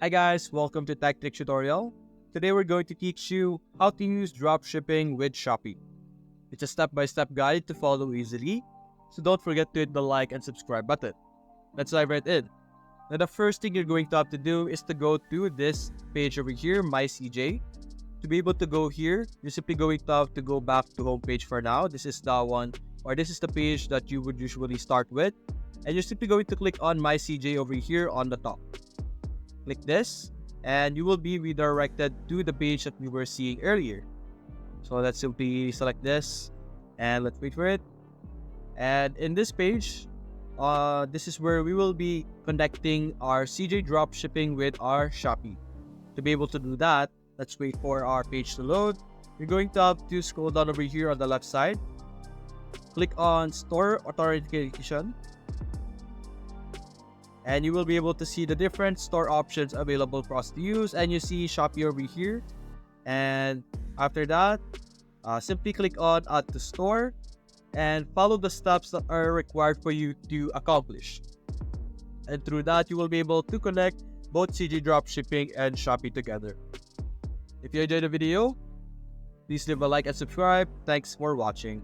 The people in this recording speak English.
Hi guys, welcome to Tech Tutorial. Today we're going to teach you how to use dropshipping with Shopee. It's a step-by-step guide to follow easily, so don't forget to hit the like and subscribe button. Let's dive right in. Now the first thing you're going to have to do is to go to this page over here, My CJ. To be able to go here, you're simply going to have to go back to homepage for now. This is the one, or this is the page that you would usually start with. And you're simply going to click on My CJ over here on the top. Click this, and you will be redirected to the page that we were seeing earlier. So let's simply select this, and let's wait for it. And in this page, this is where we will be connecting our CJ dropshipping with our Shopee. To be able to do that, let's wait for our page to load. You're going to have to scroll down over here on the left side. Click on Store Authentication. And you will be able to see the different store options available for us to use. And you see Shopee over here. And after that, simply click on Add to Store and follow the steps that are required for you to accomplish. And through that, you will be able to connect both CJ Dropshipping and Shopee together. If you enjoyed the video, please leave a like and subscribe. Thanks for watching.